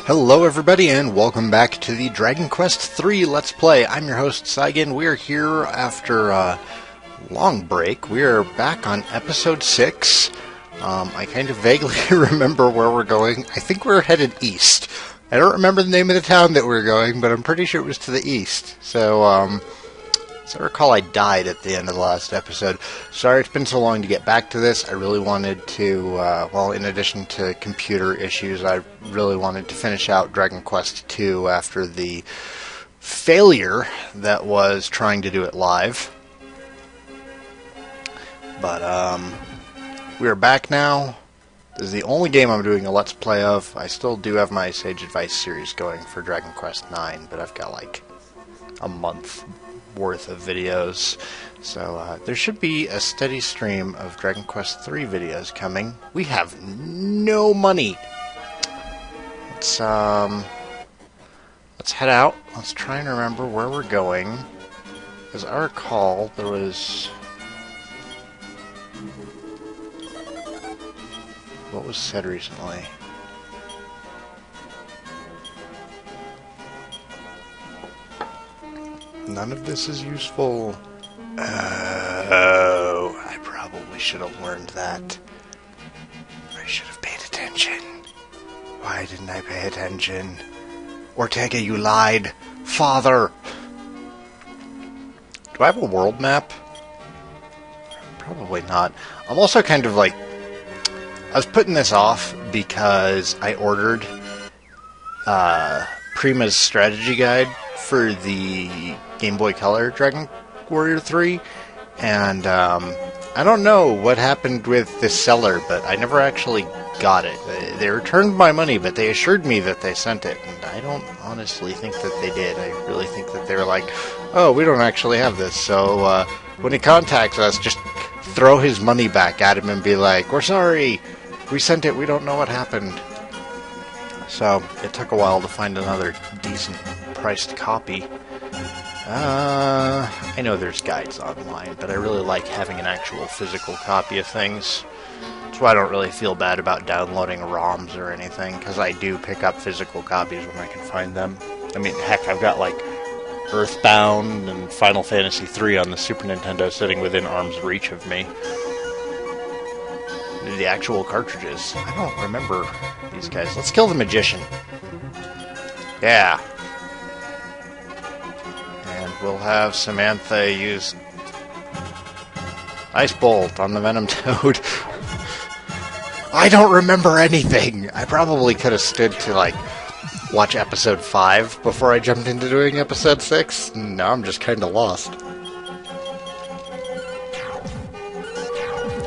Hello everybody and welcome back to the Dragon Quest III Let's Play. I'm your host Saigan. We are here after a long break. We are back on episode 6. I kind of vaguely remember where we're going. I think we're headed east. I don't remember the name of the town that we're going, but I'm pretty sure it was to the east. So, as I recall, I died at the end of the last episode. Sorry it's been so long to get back to this. I really wanted to, well, in addition to computer issues, I really wanted to finish out Dragon Quest II after the failure that was trying to do it live. But, we are back now. This is the only game I'm doing a Let's Play of. I still do have my Sage Advice series going for Dragon Quest IX, but I've got like a month worth of videos, so there should be a steady stream of Dragon Quest III videos coming. We have no money. Let's head out. Let's try and remember where we're going. As I recall, there was... what was said recently? None of this is useful. Oh, I probably should have learned that. I should have paid attention. Why didn't I pay attention? Ortega, you lied. Father! Do I have a world map? Probably not. I'm also kind of like... I was putting this off because I ordered Prima's strategy guide for the Game Boy Color Dragon Warrior 3, and I don't know what happened with the seller, but I never actually got it. They returned my money, but they assured me that they sent it, and I don't honestly think that they did. I really think that they were like, oh, we don't actually have this, so when he contacts us, just throw his money back at him and be like, we're sorry, we sent it, we don't know what happened. So, it took a while to find another decent priced copy. I know there's guides online, but I really like having an actual physical copy of things. That's why I don't really feel bad about downloading ROMs or anything, because I do pick up physical copies when I can find them. I mean, heck, I've got like Earthbound and Final Fantasy III on the Super Nintendo sitting within arm's reach of me. The actual cartridges. I don't remember these guys. Let's kill the magician. Yeah. And we'll have Samantha use Ice Bolt on the Venom Toad. I don't remember anything. I probably could have stood to, like, watch episode 5 before I jumped into doing episode 6. Now I'm just kind of lost.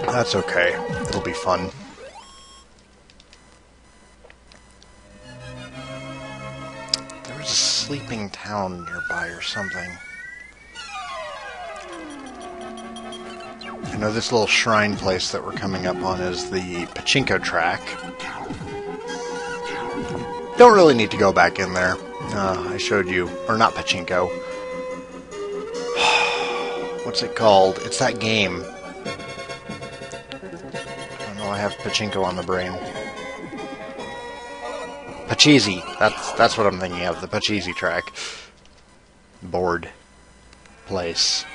That's okay. It'll be fun. There was a sleeping town nearby or something. I know this little shrine place that we're coming up on is the Pachinko track. Don't really need to go back in there. I showed you, or not Pachinko. What's it called? It's that game. I have Pachinko on the brain. Pachisi. That's what I'm thinking of. The Pachisi track. Board. Place.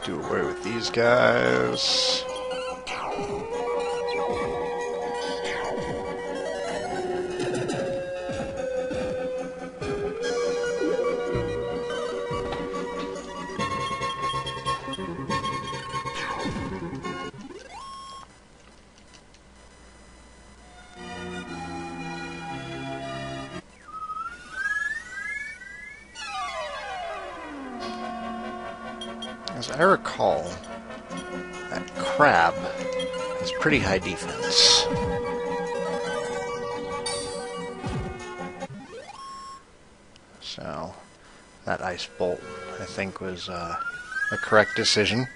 Do away with these guys. As I recall, that crab has pretty high defense. So, that Ice Bolt, I think, was a correct decision.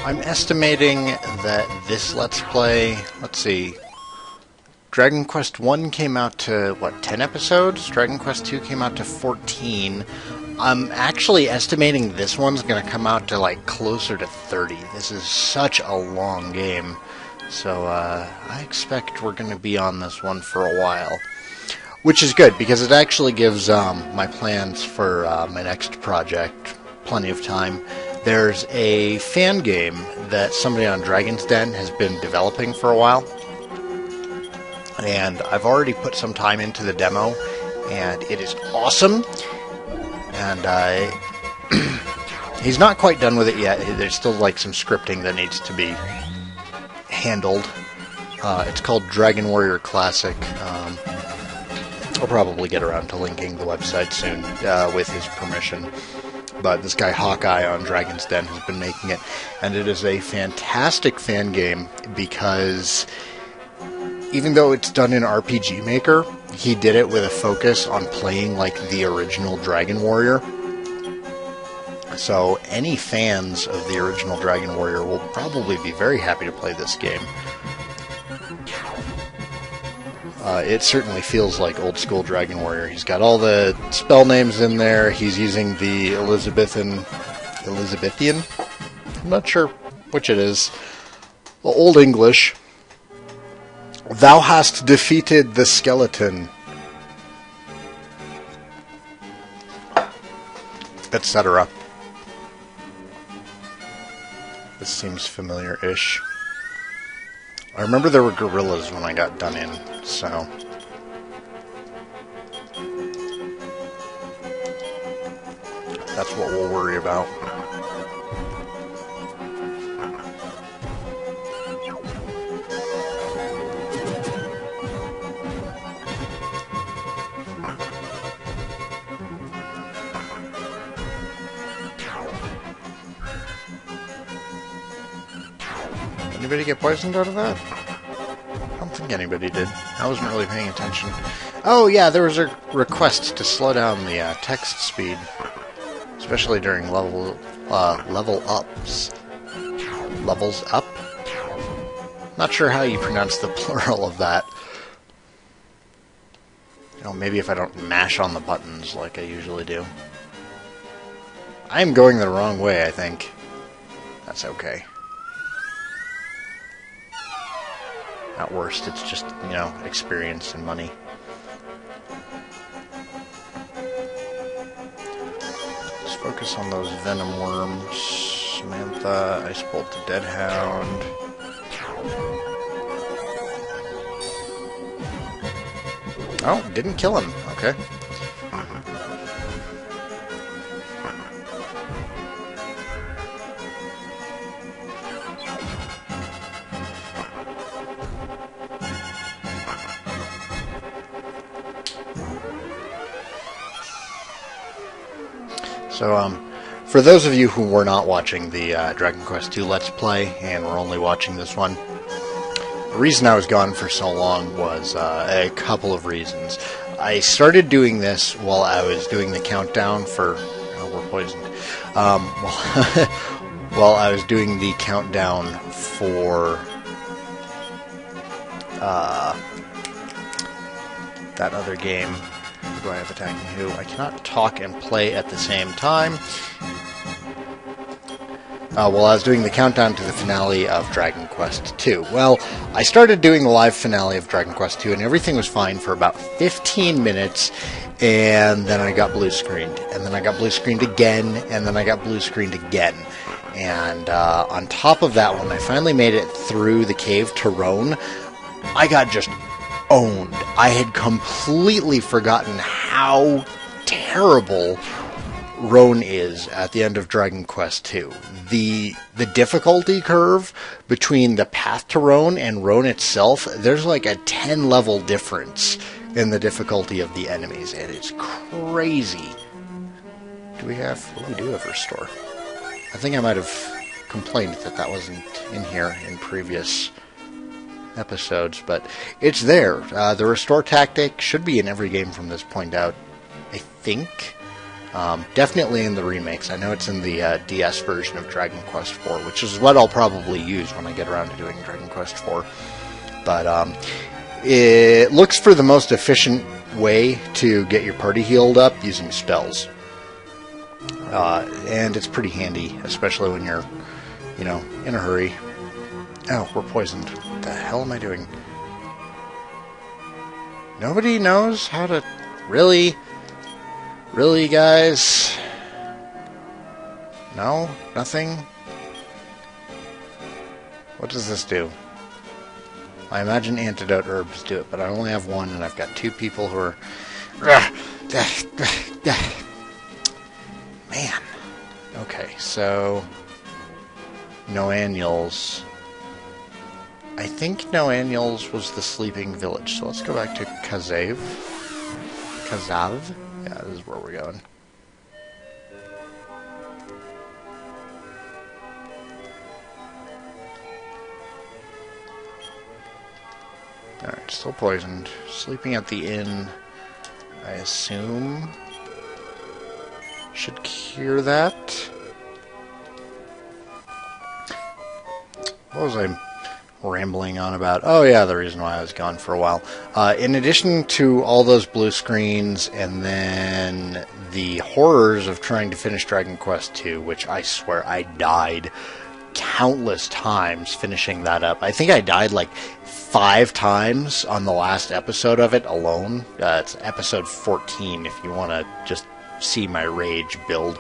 I'm estimating that this Let's Play, let's see, Dragon Quest 1 came out to, what, 10 episodes? Dragon Quest 2 came out to 14. I'm actually estimating this one's going to come out to, like, closer to 30. This is such a long game. So, I expect we're going to be on this one for a while. Which is good, because it actually gives my plans for my next project plenty of time. There's a fan game that somebody on Dragon's Den has been developing for a while. And I've already put some time into the demo, and it is awesome. And he's not quite done with it yet. There's still like some scripting that needs to be handled. It's called Dragon Warrior Classic. I'll probably get around to linking the website soon with his permission. But this guy Hawkeye on Dragon's Den has been making it, and it is a fantastic fan game because even though it's done in RPG Maker, he did it with a focus on playing like the original Dragon Warrior. So any fans of the original Dragon Warrior will probably be very happy to play this game. It certainly feels like old school Dragon Warrior. He's got all the spell names in there. He's using the Elizabethan. I'm not sure which it is. The Old English. Thou hast defeated the skeleton, etc. This seems familiar-ish. I remember there were gorillas when I got done in, so that's what we'll worry about. Anybody get poisoned out of that? I don't think anybody did. I wasn't really paying attention. Oh yeah, there was a request to slow down the text speed, especially during level ups. Levels up? Not sure how you pronounce the plural of that. You know, maybe if I don't mash on the buttons like I usually do. I am going the wrong way, I think. That's okay. At worst, it's just, you know, experience and money. Let's focus on those venom worms. Samantha, Ice Bolt the Dead Hound. Oh, didn't kill him. Okay. So, for those of you who were not watching the Dragon Quest II Let's Play, and were only watching this one, the reason I was gone for so long was a couple of reasons. I started doing this while I was doing the countdown for... Oh, we're poisoned. While I was doing the countdown for... that other game. Who do I have attacking who? I cannot talk and play at the same time. While I was doing the countdown to the finale of Dragon Quest II. Well, I started doing the live finale of Dragon Quest II, and everything was fine for about 15 minutes, and then I got blue screened. And then I got blue screened again, and then I got blue screened again. And on top of that, when I finally made it through the cave to Roan, I got just owned. I had completely forgotten how terrible Roan is at the end of Dragon Quest II. The difficulty curve between the path to Roan and Roan itself, there's like a 10-level difference in the difficulty of the enemies, and it's crazy. Do we have... Oh, we do have Restore. I think I might have complained that that wasn't in here in previous episodes, but it's there. The Restore tactic should be in every game from this point out, I think. Definitely in the remakes. I know it's in the DS version of Dragon Quest IV, which is what I'll probably use when I get around to doing Dragon Quest IV. But it looks for the most efficient way to get your party healed up using spells. And it's pretty handy, especially when you're, you know, in a hurry. Oh, we're poisoned. What the hell am I doing? Nobody knows how to... Really? Really, guys? No? Nothing? What does this do? I imagine antidote herbs do it, but I only have one, and I've got 2 people who are... Man. Okay, so... No annuals. I think no annuals was the sleeping village, so let's go back to Kazav. Kazav? Yeah, this is where we're going. Alright, still poisoned. Sleeping at the inn, I assume, should cure that. What was I rambling on about? Oh yeah, the reason why I was gone for a while. In addition to all those blue screens and then the horrors of trying to finish Dragon Quest II, which I swear I died countless times finishing that up. I think I died like 5 times on the last episode of it alone. It's episode 14 if you want to just see my rage build.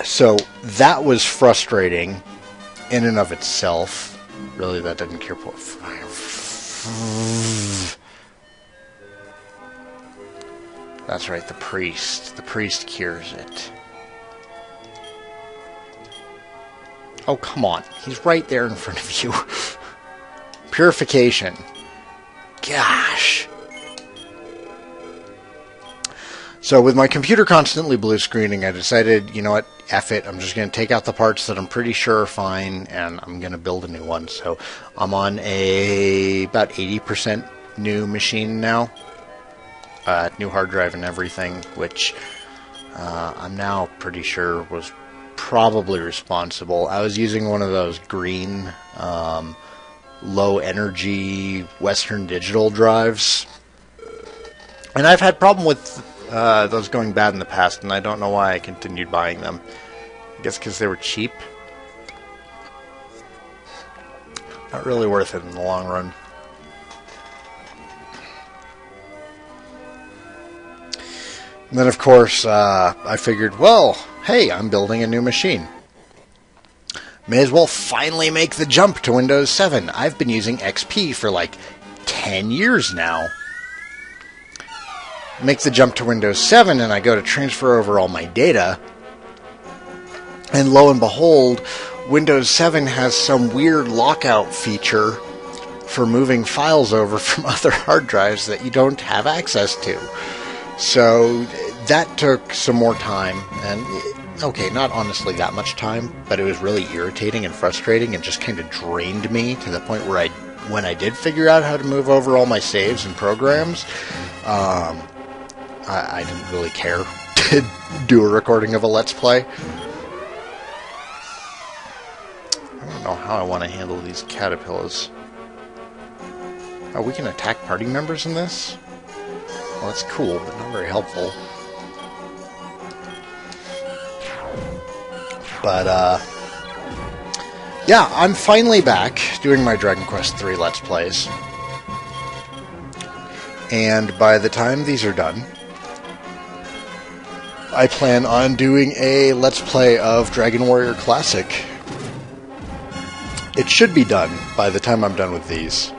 So that was frustrating in and of itself. Really, that didn't cure fire. That's right, the priest. The priest cures it. Oh, come on. He's right there in front of you. Purification. Gosh. So with my computer constantly blue screening, I decided, you know what, F it. I'm just going to take out the parts that I'm pretty sure are fine, and I'm going to build a new one. So I'm on a about 80% new machine now. New hard drive and everything, which I'm now pretty sure was probably responsible. I was using one of those green, low energy Western Digital drives. And I've had problem with those going bad in the past, and I don't know why I continued buying them. I guess because they were cheap. Not really worth it in the long run. And then, of course, I figured, well, hey, I'm building a new machine. May as well finally make the jump to Windows 7. I've been using XP for like 10 years now. Make the jump to Windows 7, and I go to transfer over all my data. And lo and behold, Windows 7 has some weird lockout feature for moving files over from other hard drives that you don't have access to. So that took some more time, and okay, not honestly that much time, but it was really irritating and frustrating and just kind of drained me to the point where when I did figure out how to move over all my saves and programs, I didn't really care to do a recording of a Let's Play. I don't know how I want to handle these caterpillars. Oh, we can attack party members in this? Well, that's cool, but not very helpful. But, yeah, I'm finally back doing my Dragon Quest III Let's Plays. And by the time these are done, I plan on doing a Let's Play of Dragon Warrior Classic. It should be done by the time I'm done with these.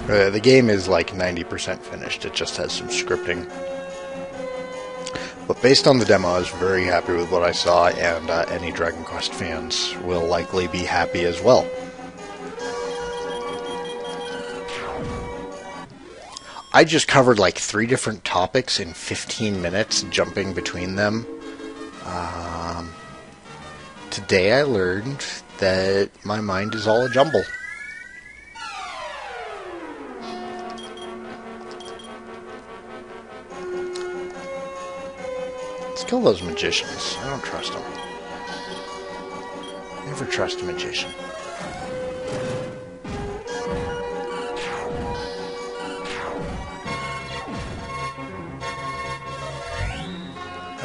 The game is like 90% finished, it just has some scripting. But based on the demo, I was very happy with what I saw, and any Dragon Quest fans will likely be happy as well. I just covered like 3 different topics in 15 minutes, jumping between them. Today I learned that my mind is all a jumble. kill those magicians. I don't trust them. Never trust a magician.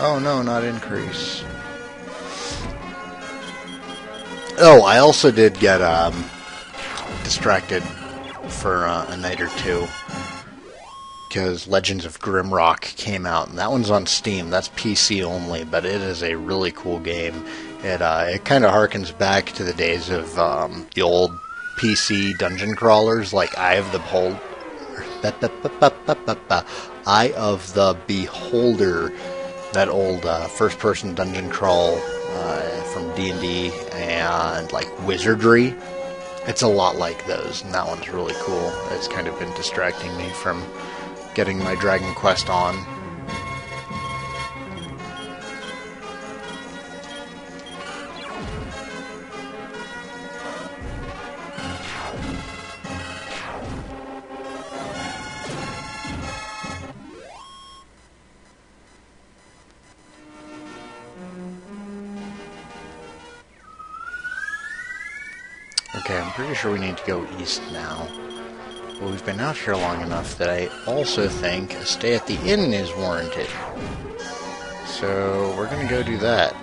Oh no, not increase. Oh, I also did get distracted for a night or two because Legends of Grimrock came out, and that one's on Steam. That's PC only, but it is a really cool game. It kind of harkens back to the days of the old PC dungeon crawlers, like Eye of the Beholder, that old first-person dungeon crawl from D&D, and like Wizardry. It's a lot like those, and that one's really cool. It's kind of been distracting me from getting my Dragon Quest on. Okay, I'm pretty sure we need to go east now. But we've been out here long enough that I also think a stay at the inn is warranted. So we're going to go do that.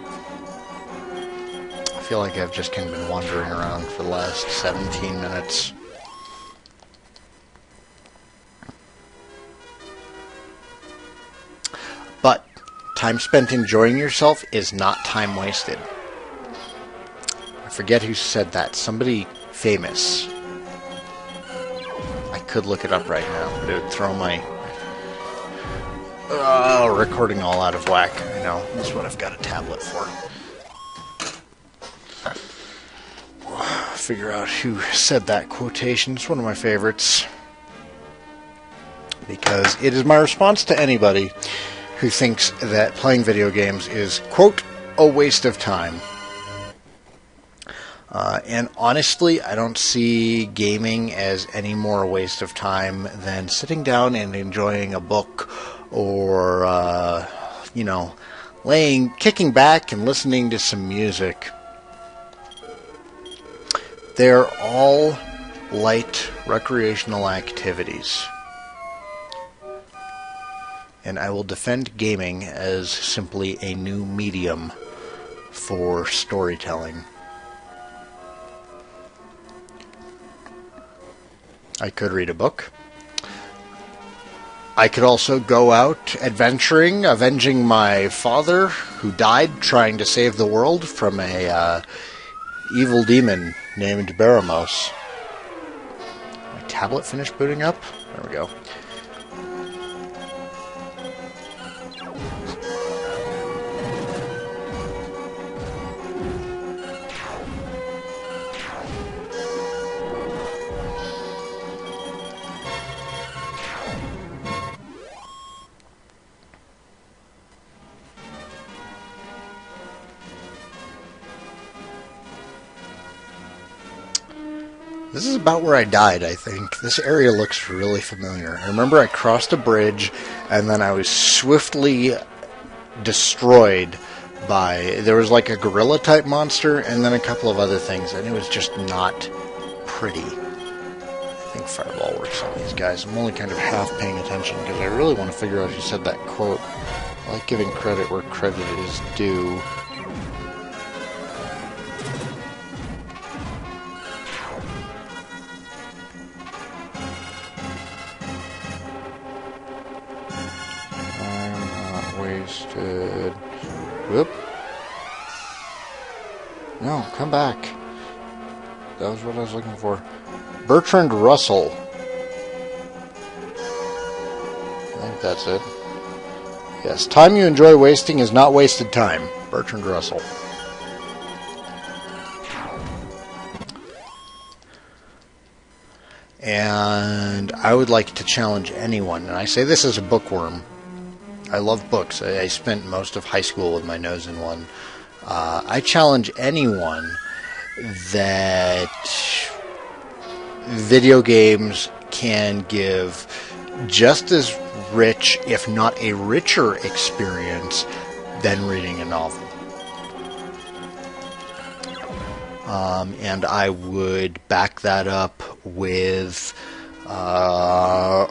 I feel like I've just kind of been wandering around for the last 17 minutes. But time spent enjoying yourself is not time wasted. I forget who said that. Somebody famous. I could look it up right now, but it would throw my recording all out of whack. I know. That's what I've got a tablet for. Figure out who said that quotation. It's one of my favorites. Because it is my response to anybody who thinks that playing video games is, quote, a waste of time. And honestly, I don't see gaming as any more a waste of time than sitting down and enjoying a book or, kicking back and listening to some music. They're all light recreational activities. And I will defend gaming as simply a new medium for storytelling. I could read a book. I could also go out adventuring, avenging my father, who died trying to save the world from a evil demon named Baramos. My tablet finished booting up? There we go. This is about where I died, I think. This area looks really familiar. I remember I crossed a bridge, and then I was swiftly destroyed by... There was like a gorilla-type monster, and then a couple of other things, and it was just not pretty. I think Fireball works on these guys. I'm only kind of half paying attention, because I really want to figure out who said that quote. I like giving credit where credit is due. Wasted. Whoop. No, come back. That was what I was looking for. Bertrand Russell. I think that's it. Yes, time you enjoy wasting is not wasted time. Bertrand Russell. And I would like to challenge anyone, and I say this as a bookworm. I love books. I spent most of high school with my nose in one. I challenge anyone that video games can give just as rich, if not a richer experience than reading a novel. And I would back that up with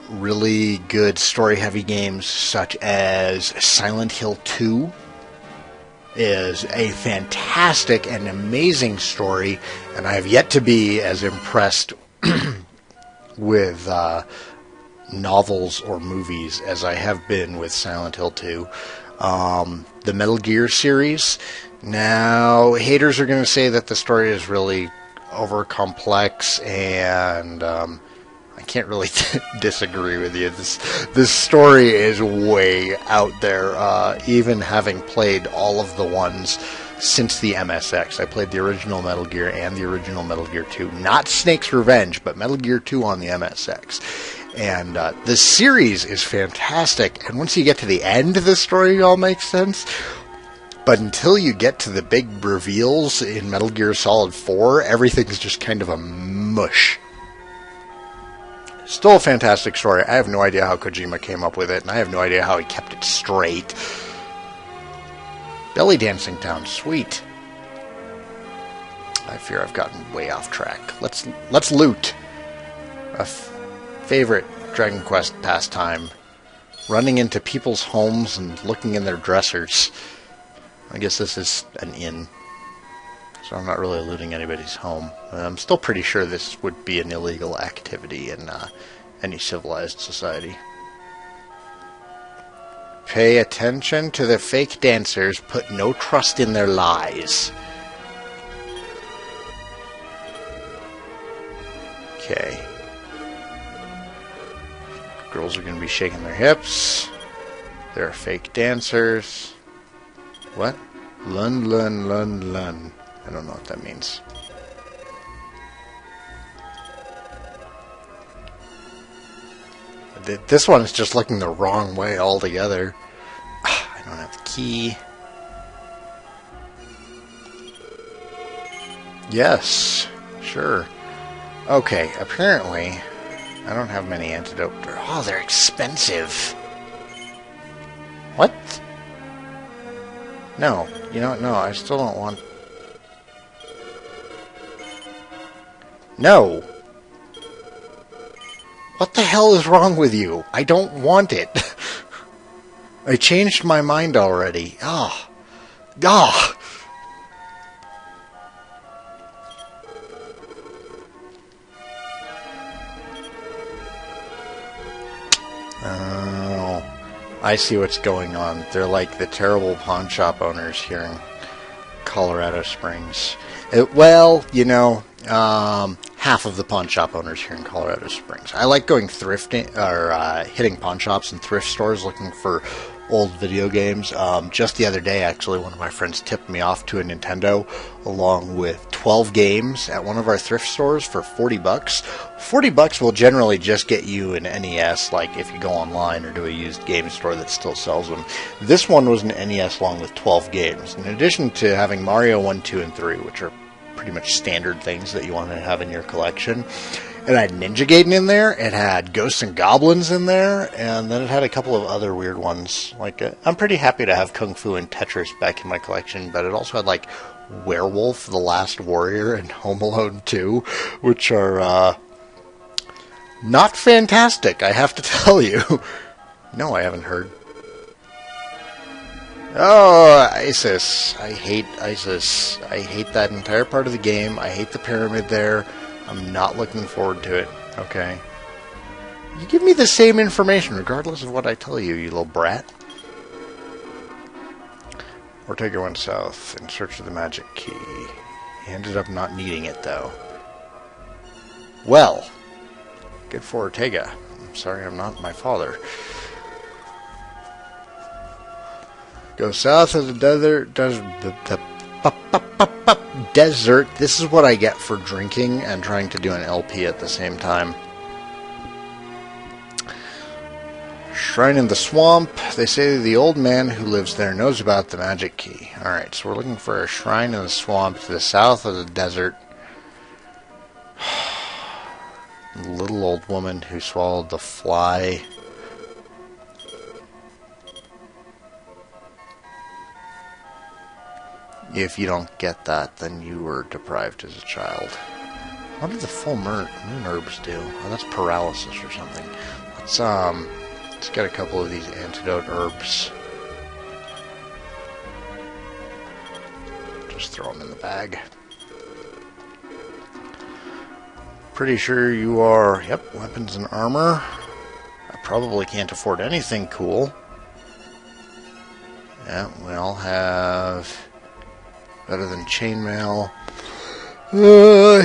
really good story-heavy games such as Silent Hill 2 is a fantastic and amazing story, and I have yet to be as impressed with novels or movies as I have been with Silent Hill 2. The Metal Gear series. Now, haters are going to say that the story is really over-complex, and I can't really disagree with you. This story is way out there, even having played all of the ones since the MSX. I played the original Metal Gear and the original Metal Gear 2. Not Snake's Revenge, but Metal Gear 2 on the MSX. And the series is fantastic, and once you get to the end of the story, it all makes sense. But until you get to the big reveals in Metal Gear Solid 4, everything's just kind of a mush. Still a fantastic story. I have no idea how Kojima came up with it, and I have no idea how he kept it straight. Belly Dancing Town, sweet. I fear I've gotten way off track. Let's loot. A favorite Dragon Quest pastime. Running into people's homes and looking in their dressers. I guess this is an inn, so I'm not really looting anybody's home. I'm still pretty sure this would be an illegal activity in any civilized society. Pay attention to the fake dancers. Put no trust in their lies. Okay. Girls are going to be shaking their hips. They're fake dancers. What? Lun, lun, lun, lun. I don't know what that means. This one is just looking the wrong way altogether. I don't have the key. Yes, sure. Okay, apparently I don't have many antidote. Oh, they're expensive. What? No, you know what? No, I still don't want... No! What the hell is wrong with you? I don't want it. I changed my mind already. Ah. Ah. Oh. I see what's going on. They're like the terrible pawn shop owners here in Colorado Springs. Well, you know, half of the pawn shop owners here in Colorado Springs. I like going thrifting, or hitting pawn shops and thrift stores looking for old video games. Just the other day, actually, one of my friends tipped me off to a Nintendo along with 12 games at one of our thrift stores for $40. $40 will generally just get you an NES, like if you go online or to a used game store that still sells them. This one was an NES along with 12 games. In addition to having Mario 1, 2, and 3, which are pretty much standard things that you want to have in your collection. It had Ninja Gaiden in there, it had Ghosts and Goblins in there, and then it had a couple of other weird ones. Like, I'm pretty happy to have Kung Fu and Tetris back in my collection, but it also had, like, Werewolf, The Last Warrior, and Home Alone 2, which are, not fantastic, I have to tell you. No, I haven't heard. Oh, ISIS. I hate ISIS. I hate that entire part of the game. I hate the pyramid there. I'm not looking forward to it. Okay. You give me the same information regardless of what I tell you, you little brat. Ortega went south in search of the magic key. He ended up not needing it, though. Well, good for Ortega. I'm sorry I'm not my father. Go south of the desert. This is what I get for drinking and trying to do an LP at the same time. Shrine in the swamp. They say the old man who lives there knows about the magic key. Alright, so we're looking for a shrine in the swamp to the south of the desert. The little old woman who swallowed the fly. If you don't get that, then you were deprived as a child. What did the full moon herbs do? Oh, that's paralysis or something. Let's get a couple of these antidote herbs. Just throw them in the bag. Pretty sure you are, yep, weapons and armor. I probably can't afford anything cool. Yeah, we all have better than chainmail.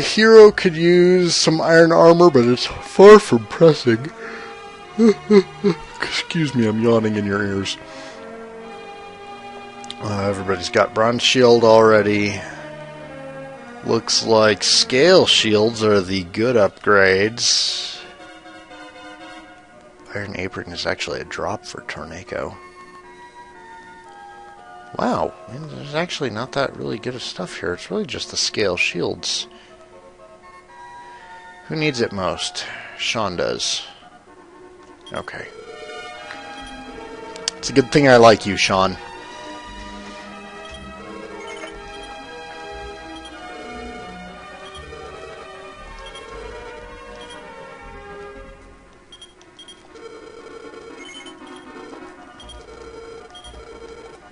Hero could use some iron armor, but it's far from pressing. Excuse me, I'm yawning in your ears. Everybody's got bronze shield already. Looks like scale shields are the good upgrades. Iron apron is actually a drop for Tornado. Wow, man, there's actually not that really good of stuff here. It's really just the scale shields. Who needs it most? Sean does. Okay. It's a good thing I like you, Sean.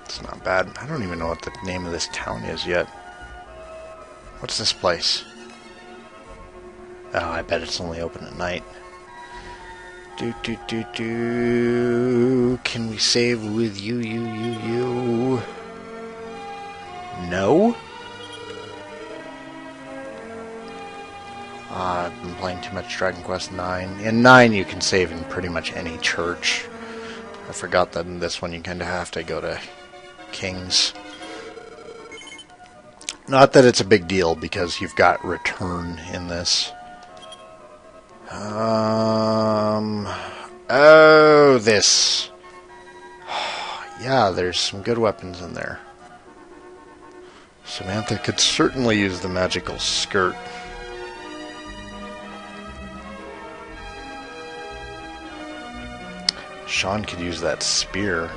It's not bad. I don't even know what the name of this town is yet. What's this place? Oh, I bet it's only open at night. Can we save with you? No? I've been playing too much Dragon Quest 9. In 9 you can save in pretty much any church. I forgot that in this one you kind of have to go to Kings. Not that it's a big deal because you've got return in this. Oh, this. Yeah, there's some good weapons in there. Samantha could certainly use the magical skirt. Sean could use that spear.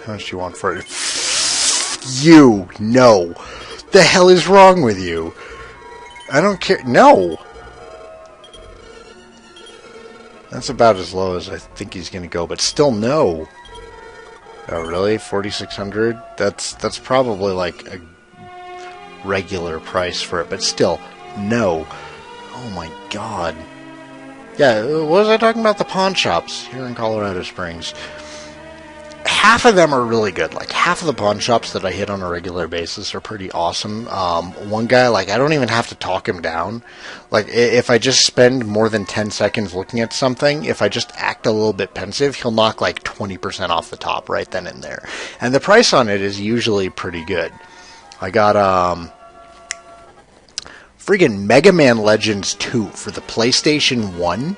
How much do you want for it? You! No! The hell is wrong with you? I don't care. No! That's about as low as I think he's going to go, but still no. Oh, really? 4,600? That's probably like a regular price for it, but still, no. Oh my god. Yeah, what was I talking about? The pawn shops here in Colorado Springs. Half of them are really good. Like, half of the pawn shops that I hit on a regular basis are pretty awesome. One guy, like, I don't even have to talk him down. Like, if I just spend more than 10 seconds looking at something, if I just act a little bit pensive, he'll knock, like, 20% off the top right then and there. And the price on it is usually pretty good. I got, friggin' Mega Man Legends 2 for the PlayStation 1.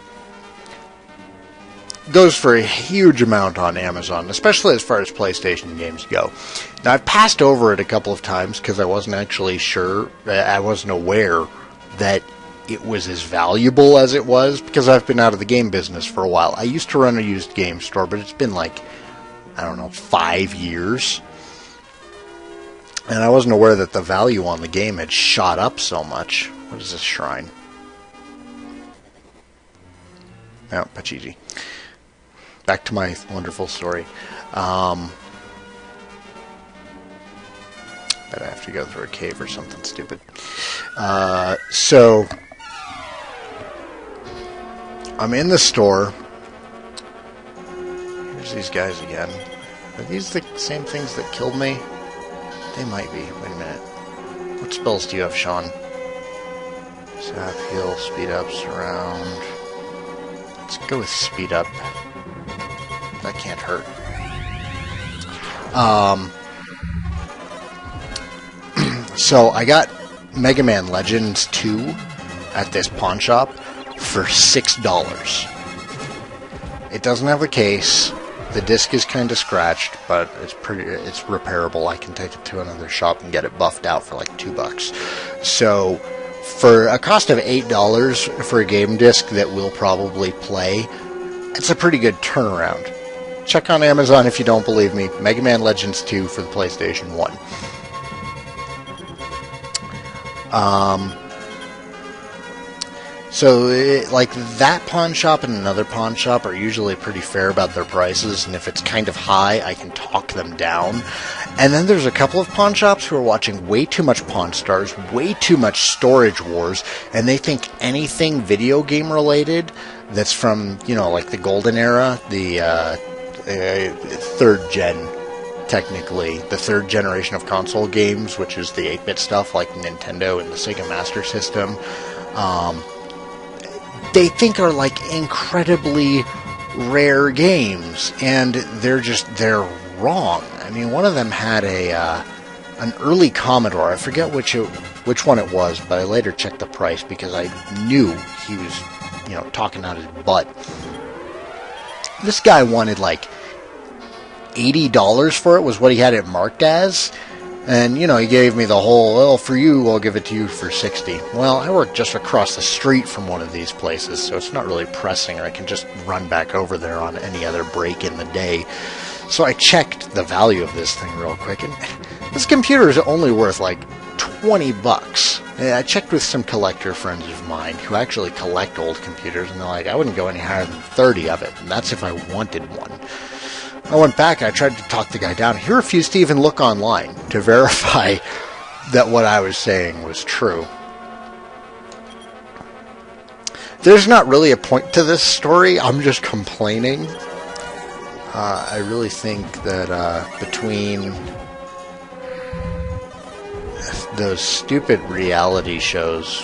Goes for a huge amount on Amazon, especially as far as PlayStation games go. Now, I've passed over it a couple of times because I wasn't actually sure, I wasn't aware that it was as valuable as it was, because I've been out of the game business for a while. I used to run a used game store, but it's been like, I don't know, 5 years. And I wasn't aware that the value on the game had shot up so much. What is this shrine? Oh, Pachiji. Back to my wonderful story. Bet I have to go through a cave or something stupid. So, I'm in the store. Here's these guys again. Are these the same things that killed me? They might be. Wait a minute. What spells do you have, Sean? Zap, heal, speed up, surround. Let's go with speed up. That can't hurt. So I got Mega Man Legends 2 at this pawn shop for $6. It doesn't have a case. The disc is kind of scratched, but it's repairable. I can take it to another shop and get it buffed out for like $2. So for a cost of $8 for a game disc that we'll probably play, it's a pretty good turnaround. Check on Amazon if you don't believe me. Mega Man Legends 2 for the PlayStation 1. So, like, that pawn shop and another pawn shop are usually pretty fair about their prices, and if it's kind of high, I can talk them down. And then there's a couple of pawn shops who are watching way too much Pawn Stars, way too much Storage Wars, and they think anything video game related that's from, you know, like the golden era, the third gen, technically, the third generation of console games, which is the 8-bit stuff like Nintendo and the Sega Master System, they think are like incredibly rare games, and they're wrong. I mean, one of them had an early Commodore. I forget which one it was, but I later checked the price because I knew he was, you know, talking out his butt. This guy wanted like $80 for it, was what he had it marked as. And, you know, he gave me the whole, well, for you, I'll give it to you for $60. Well, I work just across the street from one of these places, so it's not really pressing, or I can just run back over there on any other break in the day. So I checked the value of this thing real quick, and this computer is only worth like $20. And I checked with some collector friends of mine who actually collect old computers, and they're like, I wouldn't go any higher than 30 of it, and that's if I wanted one. I went back and I tried to talk the guy down. He refused to even look online to verify that what I was saying was true. There's not really a point to this story. I'm just complaining. I really think that between those stupid reality shows,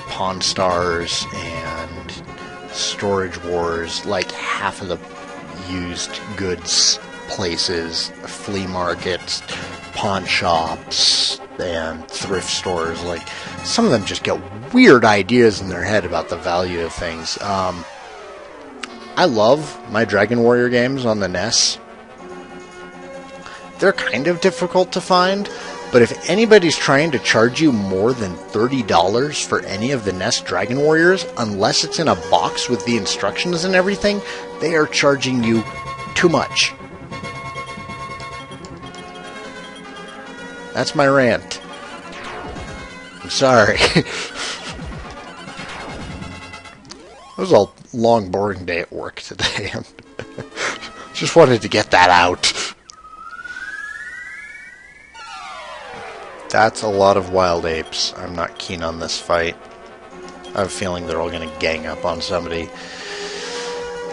Pawn Stars and Storage Wars, like half of the used goods places, flea markets, pawn shops, and thrift stores, like, some of them just get weird ideas in their head about the value of things. I love my Dragon Warrior games on the NES. They're kind of difficult to find, but if anybody's trying to charge you more than $30 for any of the NES Dragon Warriors, unless it's in a box with the instructions and everything, they are charging you too much. That's my rant. I'm sorry. It was a long, boring day at work today. Just wanted to get that out. That's a lot of wild apes. I'm not keen on this fight. I have a feeling they're all going to gang up on somebody.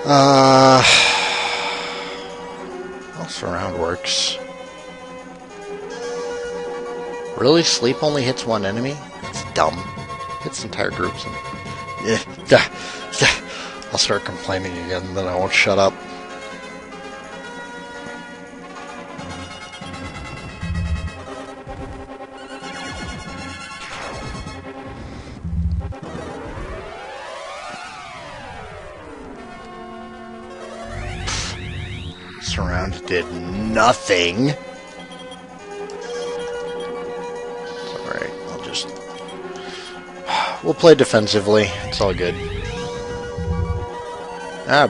Well, surround works. Really? Sleep only hits one enemy? It's dumb. Hits entire groups. And I'll start complaining again, and then I won't shut up. Surround did nothing. Alright, we'll play defensively. It's all good.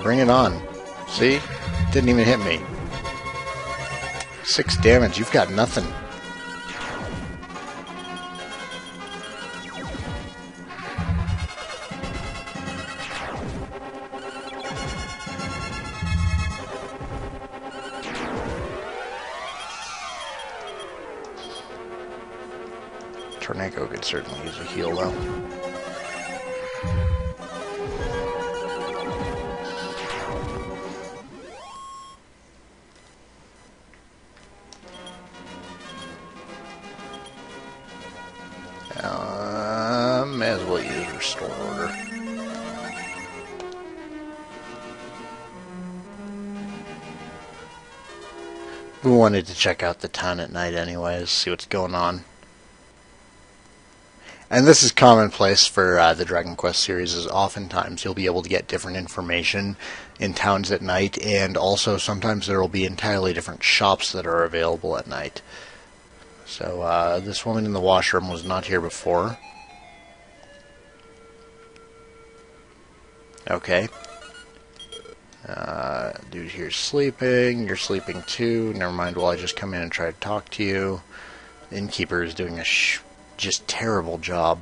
Bring it on. See? Didn't even hit me. 6 damage. You've got nothing. Tornado could certainly use a heal, though. May as well use Restore Order. We wanted to check out the town at night anyways, see what's going on. And this is commonplace for the Dragon Quest series, is oftentimes you'll be able to get different information in towns at night, and also sometimes there will be entirely different shops that are available at night. So this woman in the washroom was not here before. Okay. Dude here's sleeping. You're sleeping too. Never mind. Well, I just come in and try to talk to you. The innkeeper is doing a just terrible job.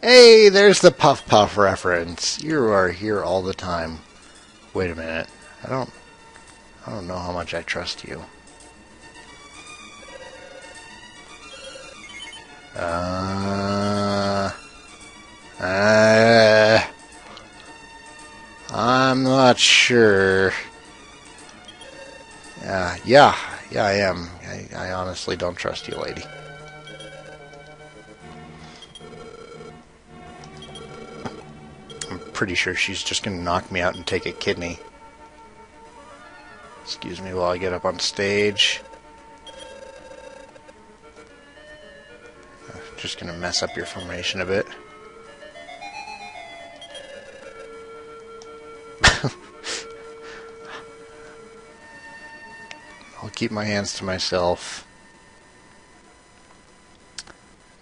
Hey, there's the Puff Puff reference. You are here all the time. Wait a minute. I don't know how much I trust you. I'm not sure. Yeah, I am. I honestly don't trust you, lady. I'm pretty sure she's just gonna knock me out and take a kidney. Excuse me while I get up on stage. Just gonna mess up your formation a bit. I'll keep my hands to myself.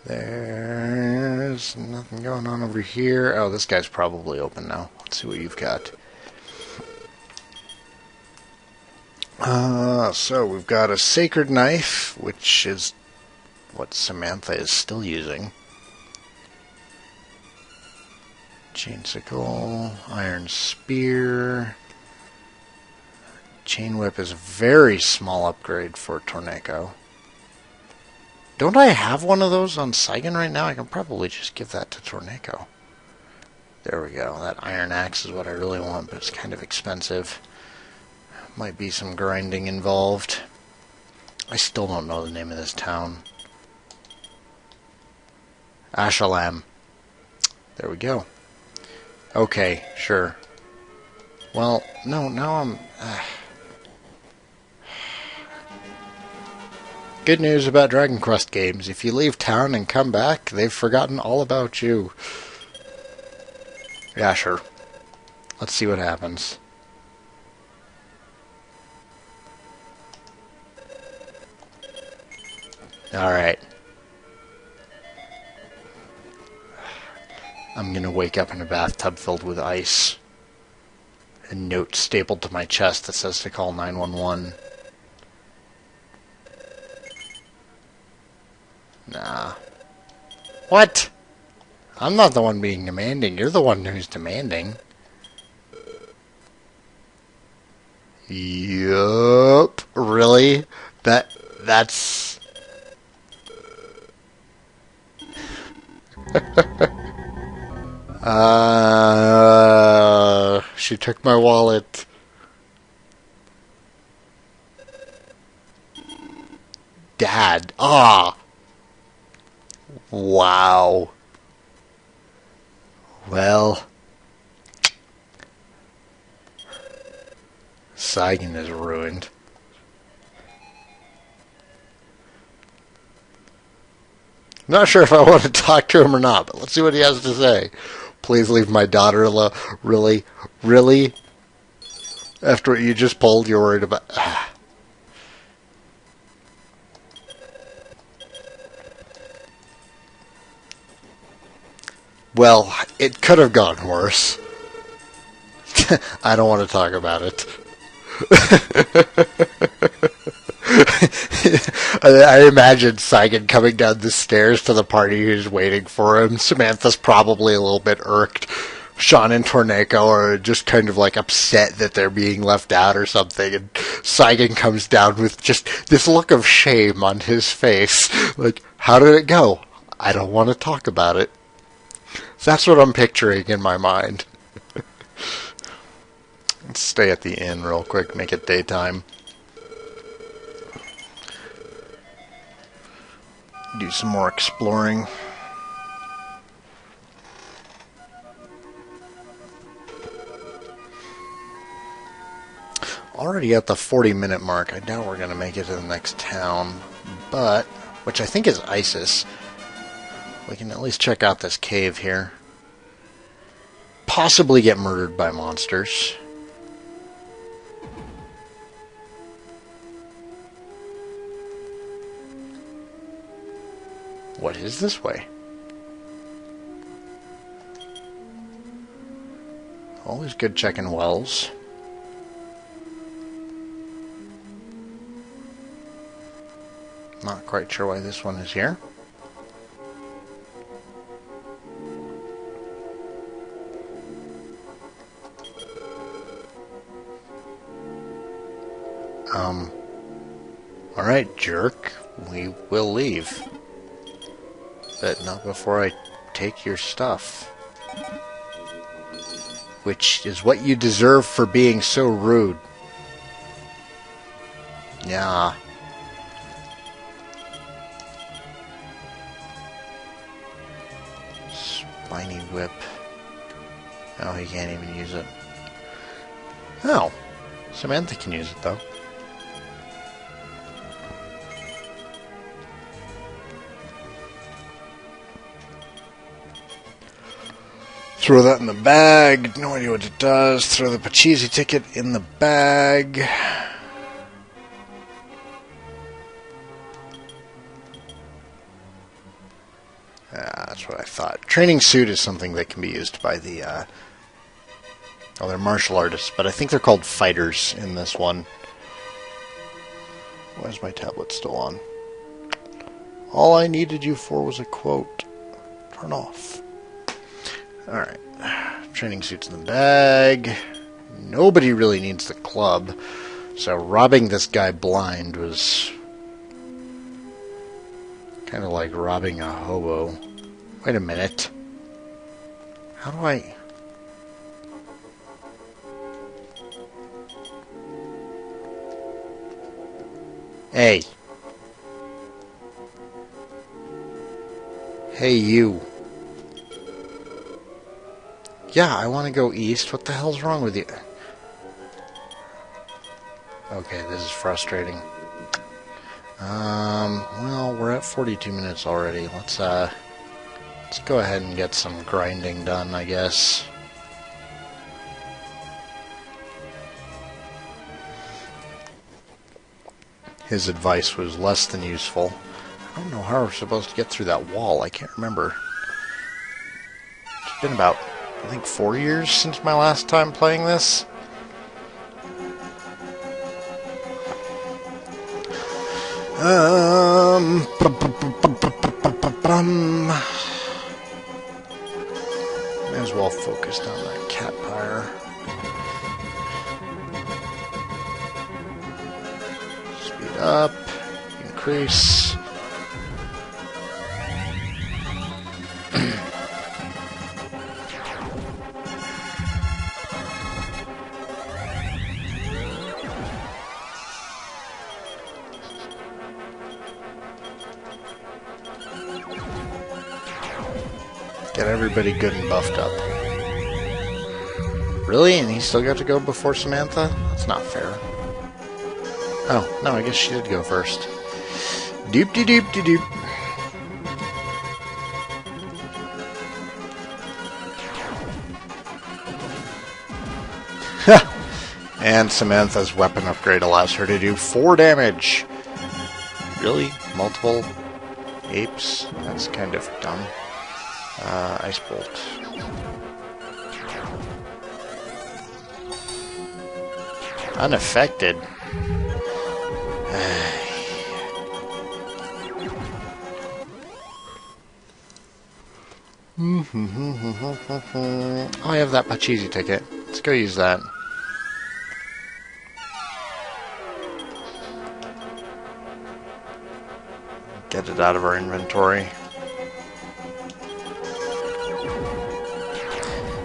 There's nothing going on over here. Oh, this guy's probably open now. Let's see what you've got. So we've got a sacred knife, which is what Samantha is still using. Chain sickle, iron spear. Chain whip is a very small upgrade for Torneko. Don't I have one of those on Saigan right now? I can probably just give that to Torneko. There we go. That iron axe is what I really want, but it's kind of expensive. Might be some grinding involved. I still don't know the name of this town. Ashalam. There we go. Okay, sure. Well, no, now I'm... Good news about Dragon Quest games. If you leave town and come back, they've forgotten all about you. Yeah, sure. Let's see what happens. Alright. I'm gonna wake up in a bathtub filled with ice. A note stapled to my chest that says to call 911. Nah. What? I'm not the one being demanding. You're the one who's demanding. Yup. Really? That's... She took my wallet. Dad. Ah. Wow. Well. Saigan is ruined. Not sure if I want to talk to him or not, but let's see what he has to say. Please leave my daughter alone. Really? Really? After what you just pulled, you're worried about... Well, it could have gone worse. I don't want to talk about it. I imagine Saigan coming down the stairs to the party who's waiting for him. Samantha's probably a little bit irked. Sean and Torneko are just kind of like upset that they're being left out or something. And Saigan comes down with just this look of shame on his face. Like, how did it go? I don't want to talk about it. That's what I'm picturing in my mind. Let's stay at the inn real quick, make it daytime. Do some more exploring. Already at the 40-minute mark. I doubt we're going to make it to the next town, but, which I think is Isis. We can at least check out this cave here. Possibly get murdered by monsters. What is this way? Always good checking wells. Not quite sure why this one is here. Alright, jerk. We will leave. But not before I take your stuff. Which is what you deserve for being so rude. Yeah. Spiny whip. Oh, he can't even use it. Oh. Samantha can use it, though. Throw that in the bag. No idea what it does. Throw the Pachisi ticket in the bag. That's what I thought. Training suit is something that can be used by the... oh, they're martial artists, but I think they're called fighters in this one. Why is my tablet still on? All I needed you for was a quote. Turn off. Alright. Training suits in the bag. Nobody really needs the club. So robbing this guy blind was kind of like robbing a hobo. Wait a minute. How do I... Hey. Hey, you. Yeah, I want to go east. What the hell's wrong with you? Okay, this is frustrating. Well, we're at 42 minutes already. Let's go ahead and get some grinding done, I guess. His advice was less than useful. I don't know how we're supposed to get through that wall. I can't remember. It's been about, I think, 4 years since my last time playing this. May as well focus on that cat pyre. Speed up, increase. Get everybody good and buffed up. Really? And he still got to go before Samantha? That's not fair. Oh, no, I guess she did go first. Doop-de-doop-de-doop. And Samantha's weapon upgrade allows her to do 4 damage. Really? Multiple apes? That's kind of dumb. Ice Bolt. Unaffected. Oh, I have that Pachisi ticket. Let's go use that. Get it out of our inventory.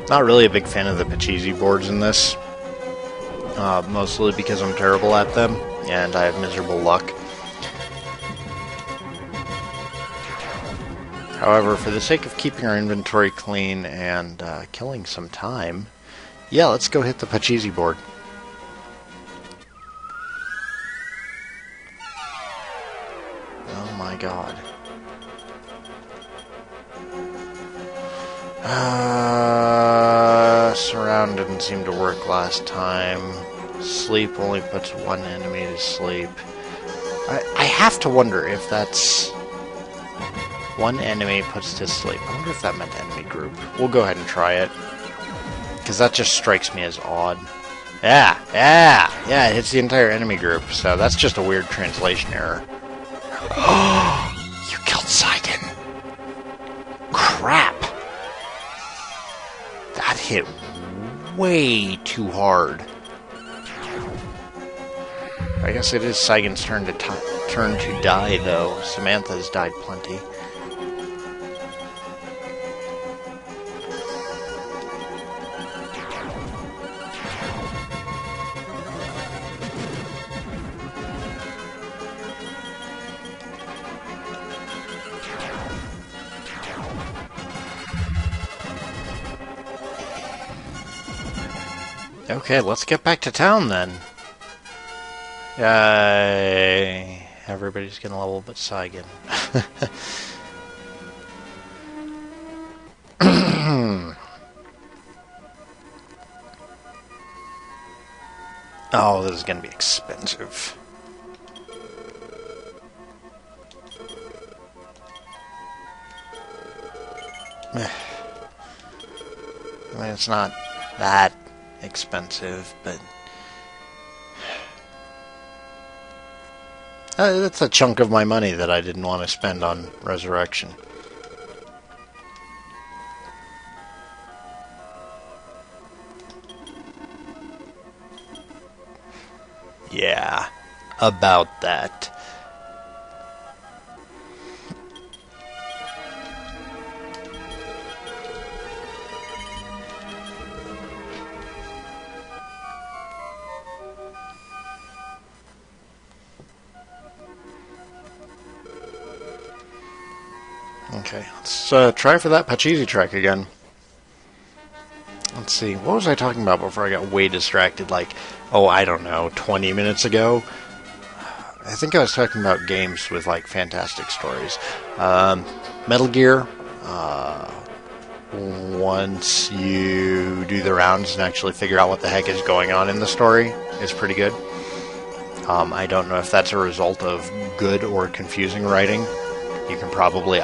Not really a big fan of the Pachisi boards in this. Mostly because I'm terrible at them, and I have miserable luck. However, for the sake of keeping our inventory clean and killing some time, yeah, let's go hit the Pachisi board. Oh my god. Surround didn't seem to work last time. Sleep only puts one enemy to sleep. I have to wonder if that's... one enemy puts to sleep. I wonder if that meant enemy group. We'll go ahead and try it. Because that just strikes me as odd. Yeah, it hits the entire enemy group, so that's just a weird translation error. You killed Saigan! Crap! That hit way too hard. I guess it is Saigan's turn to die, though. Samantha's died plenty. Okay, let's get back to town then. Yay. Everybody's gonna level but Saigan. Oh, this is gonna be expensive. I mean, it's not that expensive, but that's a chunk of my money that I didn't want to spend on Resurrection. Yeah, about that. Okay, let's try for that Pachisi track again. Let's see, what was I talking about before I got way distracted? Like, oh, I don't know, 20 minutes ago? I think I was talking about games with, like, fantastic stories. Metal Gear, once you do the rounds and actually figure out what the heck is going on in the story, is pretty good. I don't know if that's a result of good or confusing writing. You can probably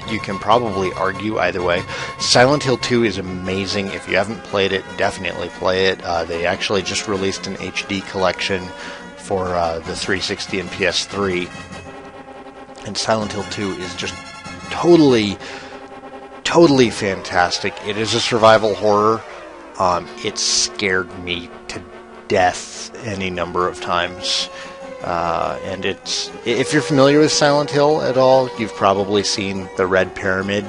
you can probably argue either way. Silent Hill 2 is amazing. If you haven't played it, definitely play it. They actually just released an HD collection for the 360 and PS3. And Silent Hill 2 is just totally fantastic. It is a survival horror. It scared me to death any number of times. And if you're familiar with Silent Hill at all, you've probably seen the Red Pyramid.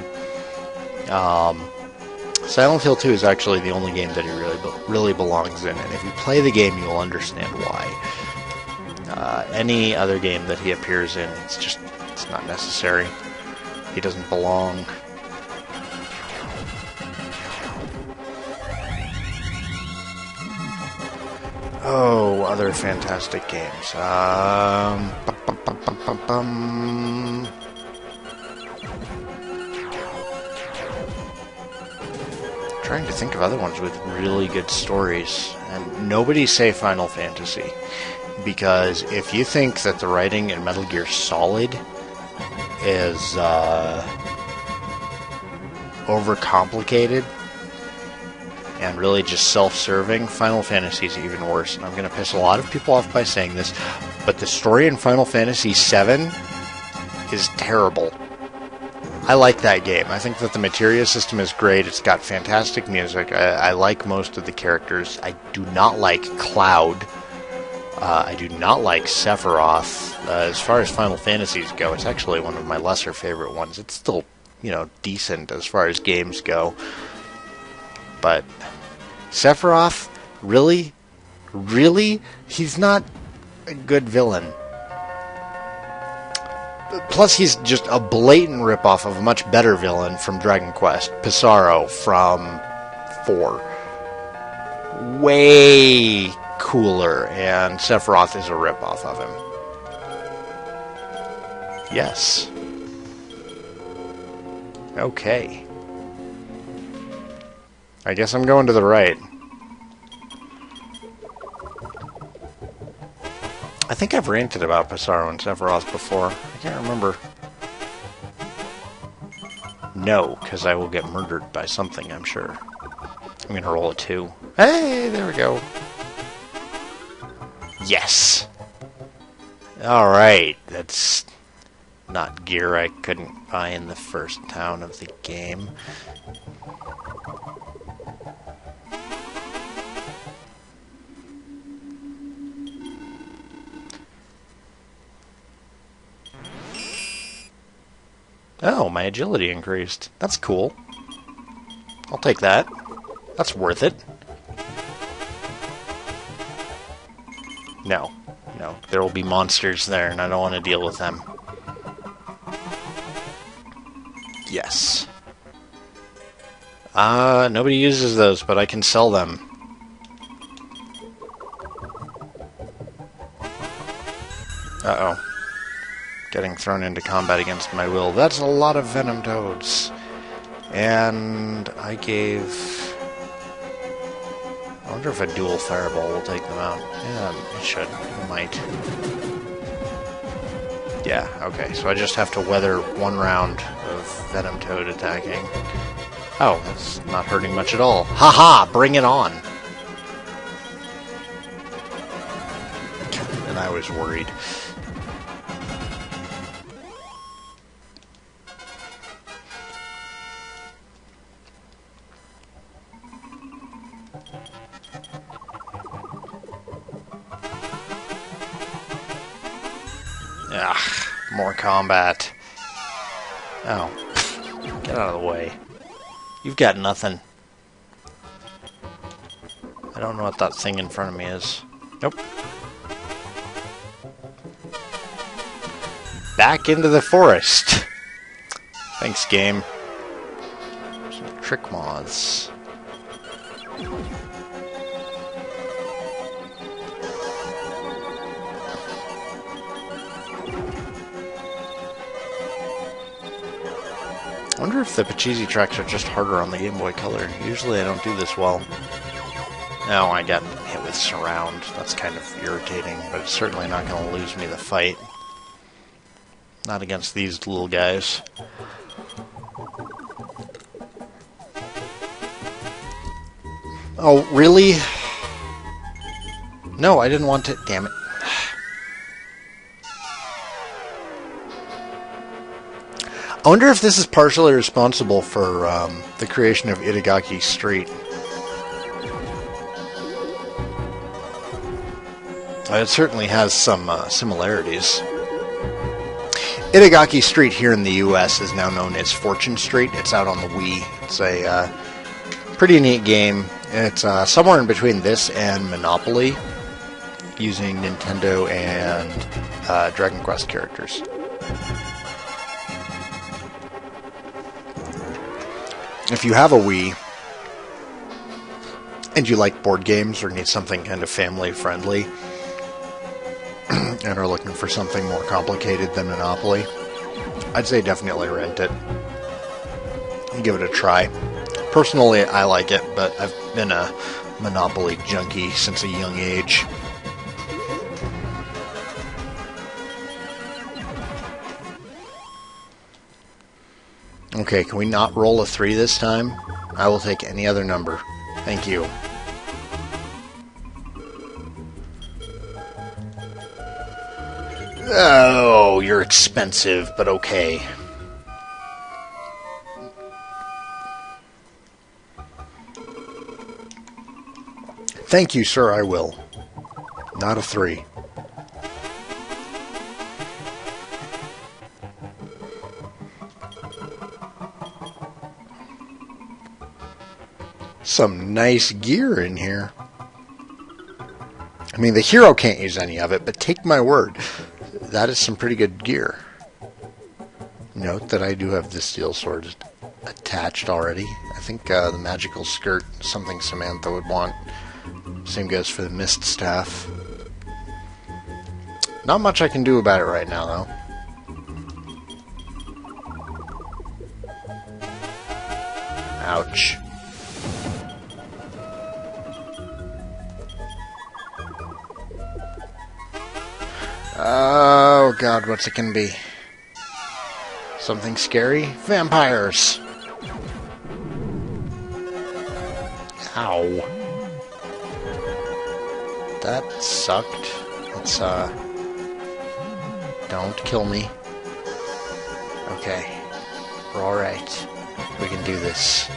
Silent Hill 2 is actually the only game that he really belongs in, and if you play the game, you'll understand why. Any other game that he appears in, it's not necessary. He doesn't belong. Oh, other fantastic games. Trying to think of other ones with really good stories, and nobody say Final Fantasy, because if you think that the writing in Metal Gear Solid is overcomplicated and really just self-serving, Final Fantasy is even worse. And I'm going to piss a lot of people off by saying this, but the story in Final Fantasy VII is terrible. I like that game. I think that the materia system is great. It's got fantastic music. I like most of the characters. I do not like Cloud. I do not like Sephiroth. As far as Final Fantasies go, it's actually one of my lesser favorite ones. It's still, decent as far as games go. But Sephiroth, really? Really? He's not a good villain. Plus, he's just a blatant ripoff of a much better villain from Dragon Quest, Pissarro from 4. Way cooler, and Sephiroth is a ripoff of him. Yes. Okay. I guess I'm going to the right. I think I've ranted about Pissarro and Sephiroth before. I can't remember. No, because I will get murdered by something, I'm sure. I'm gonna roll a 2. Hey, there we go. Yes! Alright, that's not gear I couldn't buy in the first town of the game. Oh, my agility increased. That's cool. I'll take that. That's worth it. No. No. There will be monsters there, and I don't want to deal with them. Yes. Nobody uses those, but I can sell them. Uh-oh. Getting thrown into combat against my will. That's a lot of venom toads. And I gave... I wonder if a dual fireball will take them out. Yeah, it should. It might. Yeah, okay. So I just have to weather one round of venom toad attacking. Oh, that's not hurting much at all. Haha! Bring it on! And I was worried. Ugh, more combat. Oh. Get out of the way. You've got nothing. I don't know what that thing in front of me is. Nope. Back into the forest. Thanks, game. Some trick moths. I wonder if the Pachisi tracks are just harder on the Game Boy Color. Usually I don't do this well. No, I got hit with surround. That's kind of irritating, but it's certainly not going to lose me the fight. Not against these little guys. Oh, really? No, I didn't want to... Damn it. I wonder if this is partially responsible for the creation of Itagaki Street. It certainly has some similarities. Itagaki Street here in the US is now known as Fortune Street. It's out on the Wii. It's a pretty neat game. It's somewhere in between this and Monopoly, using Nintendo and Dragon Quest characters. If you have a Wii, and you like board games or need something kind of family-friendly, and are looking for something more complicated than Monopoly, I'd say definitely rent it. And give it a try. Personally, I like it, but I've been a Monopoly junkie since a young age. Okay, can we not roll a 3 this time? I will take any other number. Thank you. Oh, you're expensive, but okay. Thank you, sir, I will. Not a 3. Some nice gear in here. I mean, the hero can't use any of it, but take my word, that is some pretty good gear. Note that I do have the steel sword attached already. I think the magical skirt, something Samantha would want. Same goes for the mist staff. Not much I can do about it right now, though. Ouch. Oh god, what's it gonna be? Something scary? Vampires! Ow. That sucked. Let's, don't kill me. Okay. We're alright. We can do this.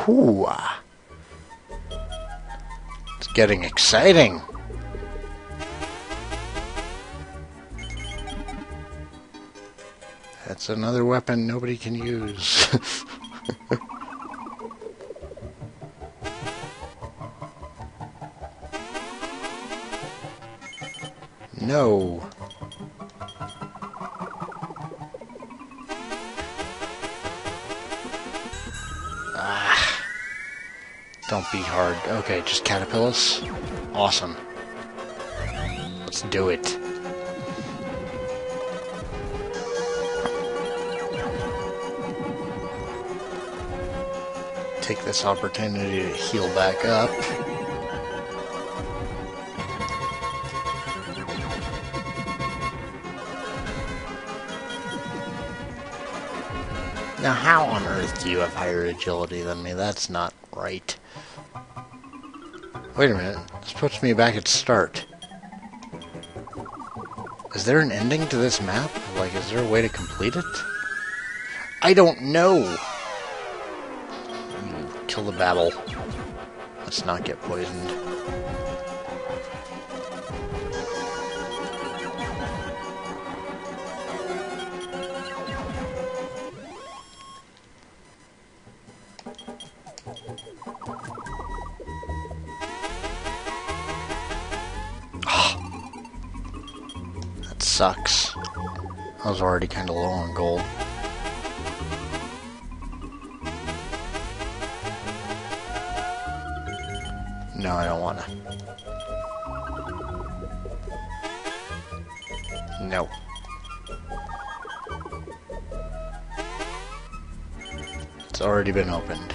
Whew. It's getting exciting. That's another weapon nobody can use. No. Ah. Don't be hard. Okay, just caterpillars. Awesome. Let's do it. Take this opportunity to heal back up. Now, how on earth do you have higher agility than me? That's not right. Wait a minute. This puts me back at start. Is there an ending to this map? Like, is there a way to complete it? I don't know! Kill the babble. Let's not get poisoned. That sucks. I was already kind of low on gold. No, I don't want to. No. It's already been opened.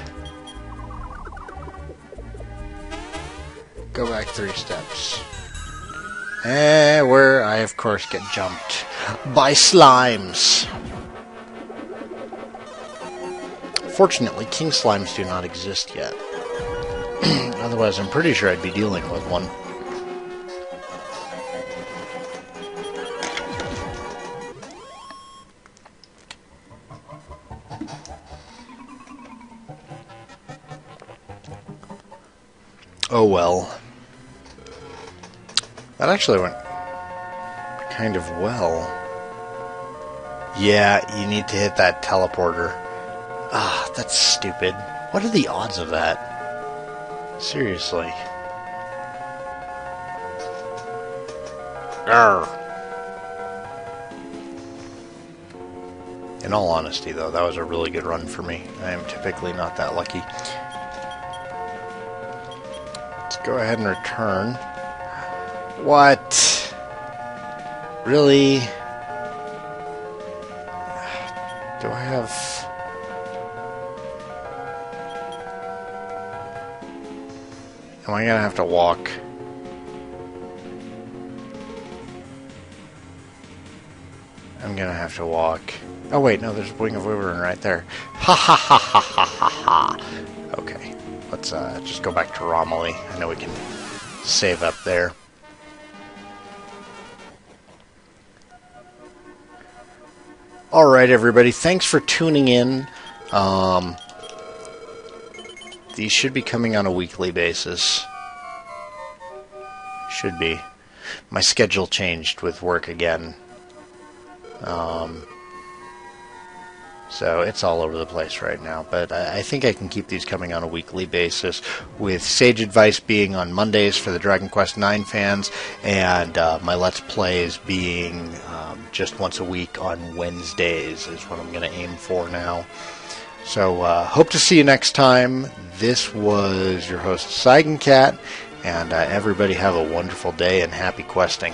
Go back 3 steps. Where I, of course, get jumped by slimes. Fortunately, king slimes do not exist yet. Otherwise, I'm pretty sure I'd be dealing with one. Oh well. That actually went kind of well. Yeah, you need to hit that teleporter. Ah, that's stupid. What are the odds of that? Seriously. Arrgh. In all honesty, though, that was a really good run for me. I am typically not that lucky. Let's go ahead and return. What? Really? Do I have... Am I gonna have to walk? I'm gonna have to walk. Oh wait, no, there's a Wing of Wyvern right there. Ha ha ha ha ha ha ha! Okay, let's just go back to Romilly. I know we can save up there. Alright everybody, thanks for tuning in. These should be coming on a weekly basis. Should be. My schedule changed with work again. So it's all over the place right now. But I think I can keep these coming on a weekly basis, with Sage Advice being on Mondays for the Dragon Quest IX fans, and my Let's Plays being just once a week on Wednesdays is what I'm going to aim for now. So, hope to see you next time. This was your host, Saigan Cat, and everybody have a wonderful day and happy questing.